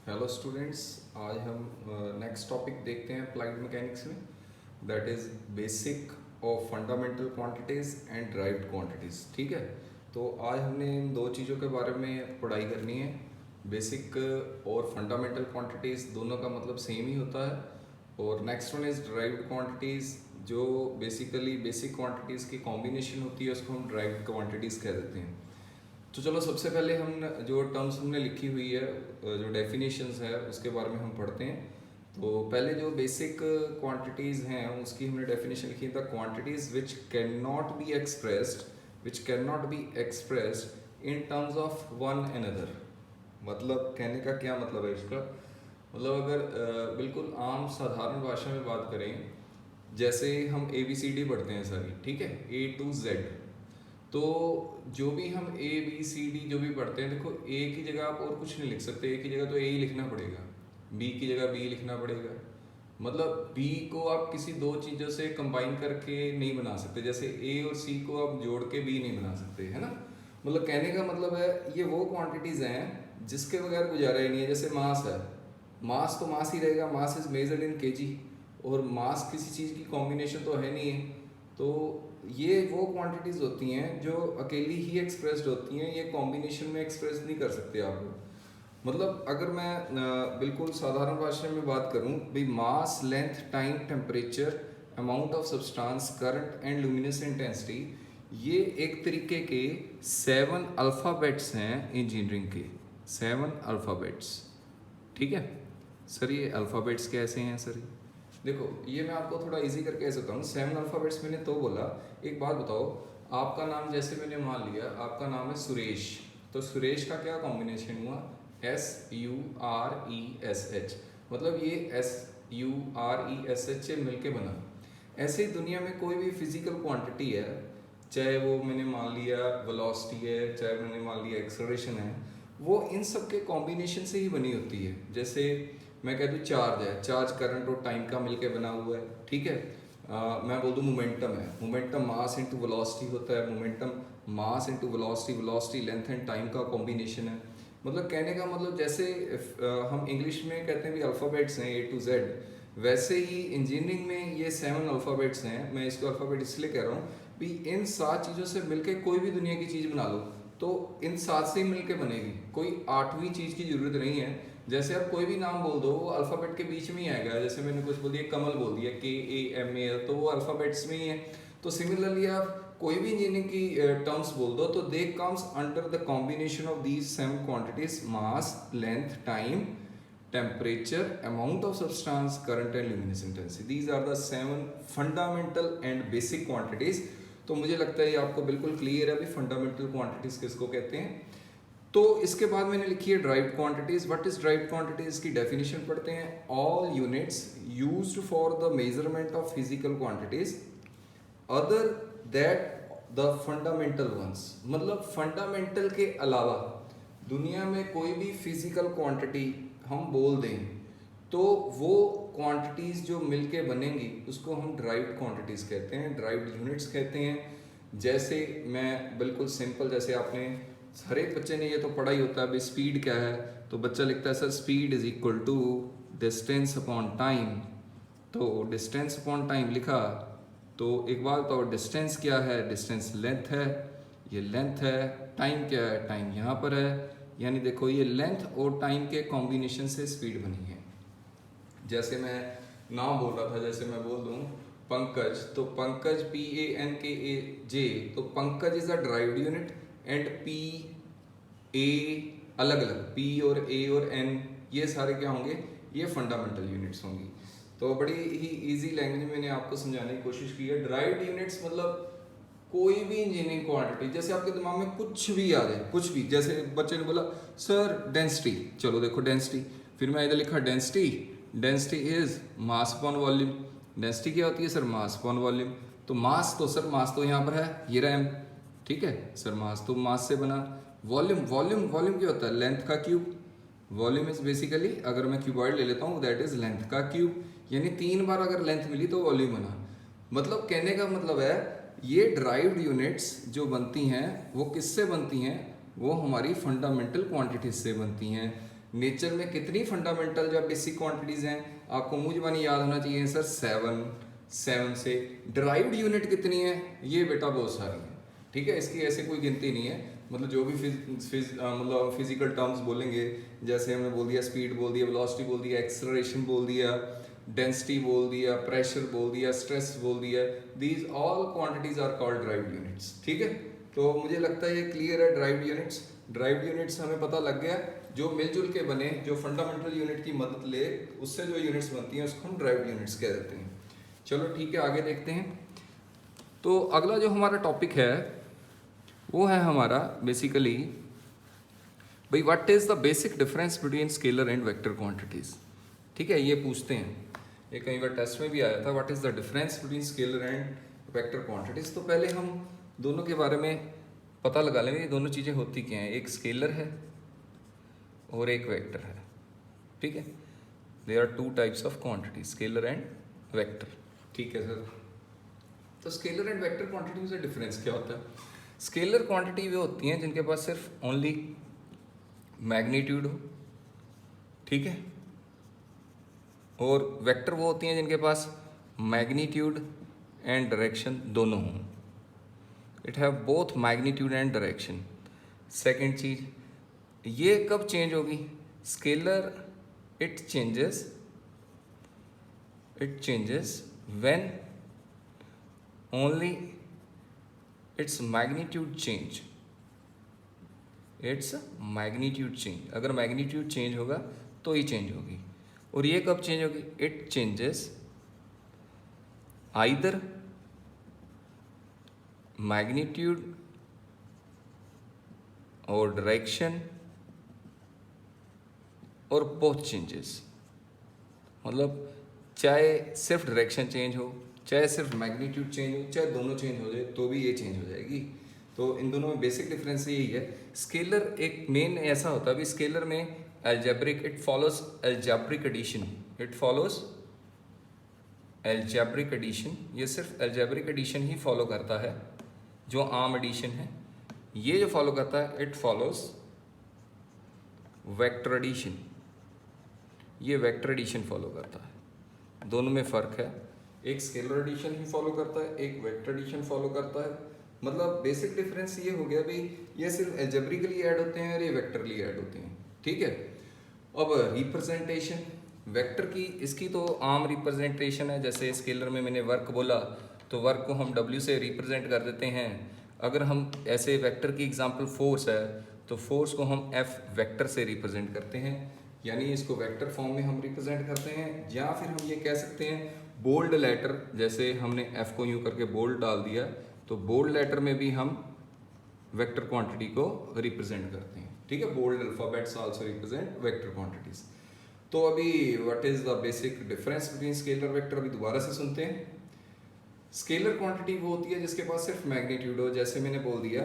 Hello students, आज हम next topic देखते हैं अप्लाइड मैकेनिक्स में, that is basic of fundamental quantities and derived quantities. ठीक है, तो आज हमने इन दो चीज़ों के बारे में पढ़ाई करनी है। बेसिक और फंडामेंटल क्वांटिटीज़ दोनों का मतलब सेम ही होता है, और next one is derived quantities, जो बेसिकली बेसिक क्वांटिटीज़ की कॉम्बिनेशन होती है, उसको हम ड्राइव्ड क्वांटिटीज़ कह देते हैं। तो चलो सबसे पहले हम जो टर्म्स हमने लिखी हुई है, जो डेफिनेशंस है, उसके बारे में हम पढ़ते हैं। तो पहले जो बेसिक क्वांटिटीज़ हैं उसकी हमने डेफिनेशन लिखी है, the quantities which can not be expressed in terms of one another. मतलब कहने का क्या मतलब है इसका, मतलब अगर बिल्कुल आम साधारण भाषा में बात करें, जैसे हम ABCD पढ़ते हैं सारी, ठीक है, A to Z। तो जो भी हम ABCD जो भी पढ़ते हैं, देखो ए की जगह आप और कुछ नहीं लिख सकते, ए की जगह तो ए ही लिखना पड़ेगा, बी की जगह बी लिखना पड़ेगा। मतलब बी को आप किसी दो चीज़ों से कंबाइन करके नहीं बना सकते, जैसे ए और सी को आप जोड़ के बी नहीं बना सकते, है ना। मतलब कहने का मतलब है ये वो क्वांटिटीज़ हैं जिसके बगैर गुजारा ही नहीं है। जैसे मास है, मास तो मास ही रहेगा, mass is measured in KG, और मास किसी चीज़ की कॉम्बिनेशन तो है नहीं है। तो ये वो क्वांटिटीज़ होती हैं जो अकेली ही एक्सप्रेस्ड होती हैं, ये कॉम्बिनेशन में एक्सप्रेस नहीं कर सकते आप लोग। मतलब अगर मैं बिल्कुल साधारण भाषा में बात करूं भाई, mass, length, time, temperature, amount of substance, current and luminous intensity, ये एक तरीके के 7 अल्फ़ाबेट्स हैं इंजीनियरिंग के, 7 अल्फ़ाबेट्स। ठीक है सर, ये अल्फ़ाबेट्स कैसे हैं सर? देखो ये मैं आपको थोड़ा इजी करके ऐसे बताऊँ, 7 अल्फ़ाबेट्स मैंने तो बोला। एक बात बताओ, आपका नाम जैसे मैंने मान लिया आपका नाम है सुरेश, तो सुरेश का क्या कॉम्बिनेशन हुआ, SURESH, मतलब ये SURESH से मिलके बना। ऐसे ही दुनिया में कोई भी फिजिकल क्वांटिटी है, चाहे वो मैंने मान लिया वेलोसिटी है, चाहे मैंने मान लिया एक्सेलरेशन है, वो इन सब के कॉम्बिनेशन से ही बनी होती है। जैसे मैं कह दूँ चार्ज है, चार्ज करंट और टाइम का मिलके बना हुआ है, ठीक है। मैं बोल दूँ मोमेंटम है, मोमेंटम मास इंटू वेलोसिटी होता है, momentum mass into velocity, velocity length and time का कॉम्बिनेशन है। मतलब कहने का मतलब जैसे हम इंग्लिश में कहते हैं भी अल्फ़ाबेट्स हैं A to Z, वैसे ही इंजीनियरिंग में ये 7 अल्फ़ाबेट्स हैं। मैं इसको अल्फ़ाबेट इसलिए कह रहा हूँ भी इन 7 चीज़ों से मिलके कोई भी दुनिया की चीज़ बना लो तो इन 7 से ही मिलके बनेगी, कोई 8वीं चीज़ की ज़रूरत नहीं है। जैसे आप कोई भी नाम बोल दो वो अल्फ़ाबेट के बीच में ही आएगा। जैसे मैंने कुछ बोल दिया, कमल बोल दिया, KAMAL, तो वो अल्फ़ाबेट्स में ही है। तो सिमिलरली आप कोई भी इंजीनियरिंग की टर्म्स बोल दो तो they comes under the combination of these 7 quantities, mass, length, time, temperature, amount of substance, current and luminous intensity. These are the 7 fundamental and basic quantities. तो मुझे लगता है ये आपको बिल्कुल क्लियर है अभी फंडामेंटल क्वांटिटीज किसको कहते हैं। तो इसके बाद मैंने लिखी है derived quantities. What is derived quantities की डेफिनेशन पढ़ते हैं। All units used for the measurement of physical quantities other that the fundamental ones. मतलब फंडामेंटल के अलावा दुनिया में कोई भी फिजिकल क्वांटिटी हम बोल दें तो वो क्वांटिटीज़ जो मिलके बनेंगी उसको हम ड्राइव्ड क्वांटिटीज़ कहते हैं, ड्राइव्ड यूनिट्स कहते हैं। जैसे मैं बिल्कुल सिंपल, जैसे आपने हर एक बच्चे ने ये तो पढ़ा ही होता है भाई स्पीड क्या है, तो बच्चा लिखता है sir speed is equal to distance upon time. तो डिस्टेंस अपॉन टाइम लिखा, तो एक बात बताओ डिस्टेंस क्या है, डिस्टेंस लेंथ है, ये लेंथ है। टाइम क्या है, टाइम यहाँ पर है। यानी देखो ये लेंथ और टाइम के कॉम्बिनेशन से स्पीड बनी है। जैसे मैं नाम बोल रहा था, जैसे मैं बोल दूँ पंकज, तो पंकज PANKAJ, तो Pankaj is a derived unit and PA अलग अलग, P और A और N ये सारे क्या होंगे, ये फंडामेंटल यूनिट्स होंगी। तो बड़ी ही इजी लैंग्वेज में मैंने आपको समझाने की कोशिश की है। ड्राइव्ड यूनिट्स मतलब कोई भी इंजीनियरिंग क्वांटिटी, जैसे आपके दिमाग में कुछ भी आ जाए, कुछ भी, जैसे बच्चे ने बोला सर डेंसिटी, चलो देखो डेंसिटी, फिर मैं इधर लिखा density, density is mass upon volume. Density क्या होती है सर, मास अपॉन वॉल्यूम। तो मास तो सर मास तो यहाँ पर है, ये रहा m, ठीक है सर, मास तो मास से बना। वॉल्यूम, वॉल्यूम वॉल्यूम क्या होता है, लेंथ का क्यूब। वॉल्यूम इज बेसिकली, अगर मैं क्यूबॉइड ले लेता हूँ दैट इज लेंथ का क्यूब, यानी 3 बार अगर लेंथ मिली तो वॉल्यूम बना। मतलब कहने का मतलब है ये ड्राइव्ड यूनिट्स जो बनती हैं वो किससे बनती हैं, वो हमारी फंडामेंटल क्वांटिटीज से बनती हैं। नेचर में कितनी फंडामेंटल या बेसिक क्वांटिटीज़ हैं, आपको मुंह जुबानी याद होना चाहिए सर 7, 7 से डिराइव्ड यूनिट कितनी है, ये बेटा बहुत सारी हैं, ठीक है। इसकी ऐसे कोई गिनती नहीं है, मतलब जो भी मतलब फिजिकल टर्म्स बोलेंगे, जैसे हमने बोल दिया स्पीड बोल दिया, वेलोसिटी बोल दिया, एक्सेलरेशन बोल दिया, डेंसिटी बोल दिया, प्रेशर बोल दिया, स्ट्रेस बोल दिया, these all quantities are called derived units, ठीक है। तो मुझे लगता है ये क्लियर है। ड्राइव्ड यूनिट्स हमें पता लग गया, जो मिलजुल के बने, जो फंडामेंटल यूनिट की मदद ले, उससे जो यूनिट्स बनती हैं उसको हम ड्राइव्ड यूनिट्स कह देते हैं। चलो ठीक है, आगे देखते हैं। तो अगला जो हमारा टॉपिक है वो है हमारा बेसिकली भाई what is the basic difference between scalar and vector quantities, ठीक है। ये पूछते हैं, ये कई बार टेस्ट में भी आया था, what is the difference between scalar and vector quantities. तो पहले हम दोनों के बारे में पता लगा लेंगे, ये दोनों चीज़ें होती क्या हैं। एक स्केलर है और एक वेक्टर है, ठीक है। There are two types of quantity, scalar and vector, ठीक है सर। तो स्केलर एंड वेक्टर क्वांटिटी से डिफरेंस क्या होता है। स्केलर क्वांटिटी वो होती हैं जिनके पास सिर्फ ओनली मैग्नीट्यूड हो, ठीक है, और वेक्टर वो होती हैं जिनके पास मैग्नीट्यूड एंड डायरेक्शन दोनों हों। It have both magnitude and direction. Second चीज, ये कब चेंज होगी, scalar it changes when only its magnitude change, अगर मैग्नीट्यूड चेंज होगा तो ही चेंज होगी। और ये कब चेंज होगी, इट चेंजेस आइदर मैग्नीट्यूड और डायरेक्शन और बोथ चेंजेस, मतलब चाहे सिर्फ डायरेक्शन चेंज हो, चाहे सिर्फ मैग्नीट्यूड चेंज हो, चाहे दोनों चेंज हो जाए तो भी ये चेंज हो जाएगी। तो इन दोनों में बेसिक डिफरेंस यही है। स्केलर एक मेन ऐसा होता है, अभी स्केलर में algebraic, it follows algebraic addition, ये सिर्फ अलजेब्रिक एडिशन ही फॉलो करता है, जो आम एडिशन है। ये जो फॉलो करता है इट फॉलोज वेक्टर एडिशन, ये वेक्टर एडिशन फॉलो करता है। दोनों में फ़र्क है, एक स्केलर एडिशन ही फॉलो करता है, एक वेक्टर एडिशन फॉलो करता है। मतलब बेसिक डिफरेंस ये हो गया भाई, ये सिर्फ अलजेब्रिकली ऐड होते हैं और ये वेक्टरली ऐड होते हैं, ठीक है। अब रिप्रेजेंटेशन वेक्टर की, इसकी तो आम रिप्रेजेंटेशन है, जैसे स्केलर में मैंने वर्क बोला तो वर्क को हम W से रिप्रेजेंट कर देते हैं। अगर हम ऐसे वेक्टर की एग्जांपल फोर्स है तो फोर्स को हम F वेक्टर से रिप्रेजेंट करते हैं, यानी इसको वेक्टर फॉर्म में हम रिप्रेजेंट करते हैं। या फिर हम ये कह सकते हैं बोल्ड लेटर, जैसे हमने F को यूँ करके बोल्ड डाल दिया तो बोल्ड लेटर में भी हम वेक्टर क्वांटिटी को रिप्रेजेंट करते हैं, ठीक है। Bold alphabets also represent vector quantities. तो अभी what is the basic difference between scalar vector, अभी दोबारा से सुनते हैं। स्केलर क्वांटिटी वो होती है जिसके पास सिर्फ मैग्नीट्यूड हो, जैसे मैंने बोल दिया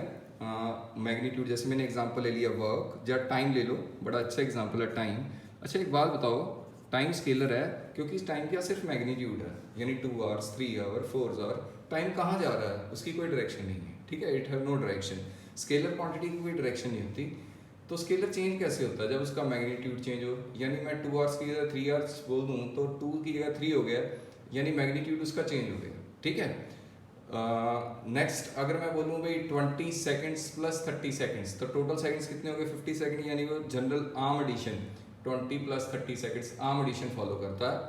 मैग्नीट्यूड, जैसे मैंने एग्जांपल ले लिया वर्क, या टाइम ले लो, बड़ा अच्छा एग्जांपल है टाइम। अच्छा एक बात बताओ, टाइम स्केलर है क्योंकि टाइम का सिर्फ मैग्नीट्यूड है, यानी 2 आवर्स 3 आवर 4 आवर, टाइम कहाँ जा रहा है उसकी कोई डायरेक्शन नहीं है, ठीक है। It have no direction. Scalar quantity की कोई डायरेक्शन नहीं होती। तो स्केलर चेंज कैसे होता है, जब उसका मैग्नीट्यूड चेंज हो, यानी मैं 2 आवर्स की जगह 3 आवर्स बोल दूँ तो 2 की जगह 3 हो गया, यानी मैग्नीट्यूड उसका चेंज हो गया, ठीक है। नेक्स्ट अगर मैं बोलूँ भाई 20 सेकेंड्स प्लस 30 सेकेंड्स, तो टोटल सेकेंड्स कितने हो गए 50 सेकेंड, यानी वो जनरल आम एडिशन 20 प्लस 30 सेकेंड्स आम एडिशन फॉलो करता है।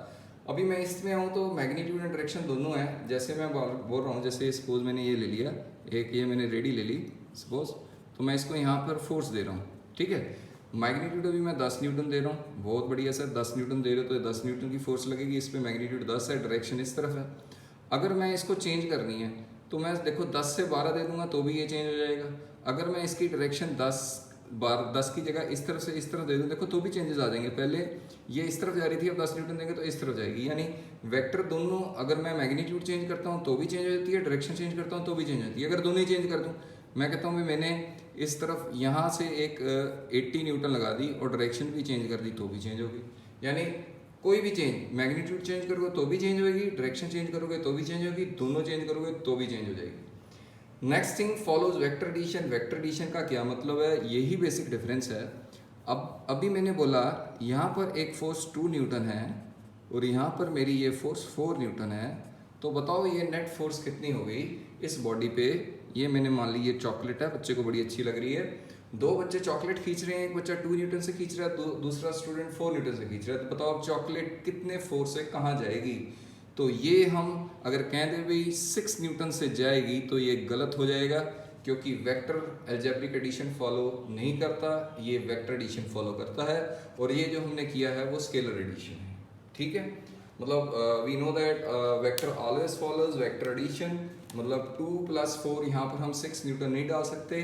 अभी मैं इसमें आऊँ तो मैग्नीट्यूड एंड डायरेक्शन दोनों है। जैसे मैं बोल रहा हूँ, जैसे सपोज मैंने ये ले लिया, एक ये मैंने रेडी ले ली सपोज, तो मैं इसको यहाँ पर फोर्स दे रहा हूँ, ठीक है। मैग्नीट्यूड अभी मैं 10 न्यूटन दे रहा हूँ, बहुत बढ़िया सर, 10 न्यूटन दे रहे हो तो 10 न्यूटन की फोर्स लगेगी, इस पर मैग्नीट्यूड 10 है, डायरेक्शन इस तरफ है। अगर मैं इसको चेंज करनी है तो मैं देखो 10 से 12 दे दूंगा तो भी ये चेंज हो जाएगा। अगर मैं इसकी डायरेक्शन 10 की जगह इस तरफ से इस तरफ दे दूँ, देखो तो भी चेंजेस आ जाएंगे। पहले ये इस तरफ जा रही थी, अब 10 न्यूटन देंगे तो इस तरफ जाएगी, यानी वेक्टर दोनों, अगर मैं मैग्नीट्यूड चेंज करता हूँ तो भी चेंज हो जाती है, डायरेक्शन चेंज करता हूँ तो भी चेंज होती है। अगर दोनों ही चेंज कर दूँ, मैं कहता हूँ मैंने इस तरफ यहाँ से एक 80 न्यूटन लगा दी और डायरेक्शन भी चेंज कर दी तो भी चेंज होगी। यानी कोई भी चेंज, मैग्नीट्यूड चेंज करोगे तो भी चेंज होगी, डायरेक्शन चेंज करोगे तो भी चेंज होगी, दोनों चेंज करोगे तो भी चेंज हो जाएगी। Next thing follows vector addition. Vector addition का क्या मतलब है, यही बेसिक डिफरेंस है। अब अभी मैंने बोला यहाँ पर एक फोर्स 2 न्यूटन है और यहाँ पर मेरी ये फोर्स 4 न्यूटन है, तो बताओ ये नेट फोर्स कितनी हो गई इस बॉडी पे। ये मैंने मान ली ये चॉकलेट है, बच्चे को बड़ी अच्छी लग रही है, 2 बच्चे चॉकलेट खींच रहे हैं, एक बच्चा 2 न्यूटन से खींच रहा है, दूसरा स्टूडेंट 4 न्यूटन से खींच रहा है, तो बताओ अब चॉकलेट कितने फोर्स से कहाँ जाएगी। तो ये हम अगर कह दें भाई 6 न्यूटन से जाएगी तो ये गलत हो जाएगा, क्योंकि वेक्टर अलजेब्रिक एडिशन फॉलो नहीं करता, ये वेक्टर एडिशन फॉलो करता है, और ये जो हमने किया है वो स्केलर एडिशन है। ठीक है, मतलब we know that vector always follows vector addition, मतलब 2 + 4 यहाँ पर हम 6 न्यूटन नहीं डाल सकते।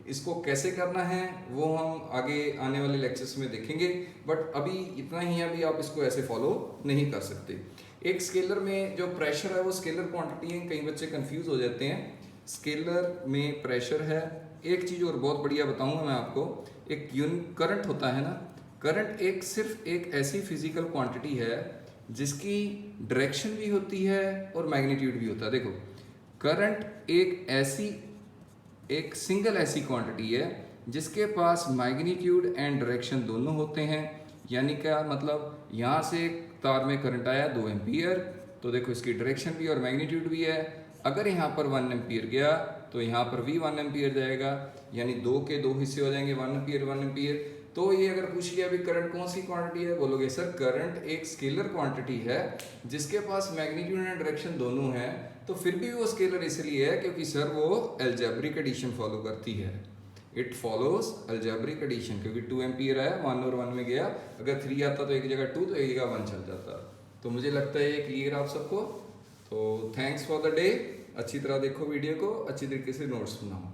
इसको कैसे करना है वो हम आगे आने वाले लेक्चर्स में देखेंगे, बट अभी इतना ही है, अभी आप इसको ऐसे फॉलो नहीं कर सकते। एक स्केलर में जो प्रेशर है वो स्केलर क्वांटिटी है, कई बच्चे कंफ्यूज हो जाते हैं। स्केलर में प्रेशर है। एक चीज़ और बहुत बढ़िया बताऊंगा मैं आपको, एक करंट होता है ना, करंट एक सिर्फ एक ऐसी फिजिकल क्वांटिटी है जिसकी डायरेक्शन भी होती है और मैग्नीट्यूड भी होता है। देखो, करंट एक सिंगल ऐसी क्वांटिटी है जिसके पास मैग्नीट्यूड एंड डायरेक्शन दोनों होते हैं। यानी क्या मतलब, यहाँ से तार में करंट आया 2 एम्पियर, तो देखो इसकी डायरेक्शन भी और मैग्नीट्यूड भी है। अगर यहाँ पर 1 एम्पियर गया तो यहाँ पर भी 1 एम्पियर जाएगा, यानी 2 के 2 हिस्से हो जाएंगे, 1 एम्पियर 1 एम्पियर। तो ये अगर पूछ लिया अभी करंट कौन सी क्वांटिटी है, बोलोगे सर करंट एक स्केलर क्वांटिटी है जिसके पास मैग्नीट्यूड एंड डायरेक्शन दोनों है। तो फिर भी वो स्केलर इसलिए है क्योंकि सर वो अलजेब्रिक एडिशन फॉलो करती है, इट फॉलोज अलजेब्रिक एडिशन, क्योंकि 2 एम्पियर आया, 1 और 1 में गया, अगर 3 आता तो एक जगह 2 तो एक जगह 1 चल जाता। तो मुझे लगता है ये क्लियर आप सबको। तो थैंक्स फॉर द डे, अच्छी तरह देखो वीडियो को, अच्छी तरीके से नोट्स बनाओ।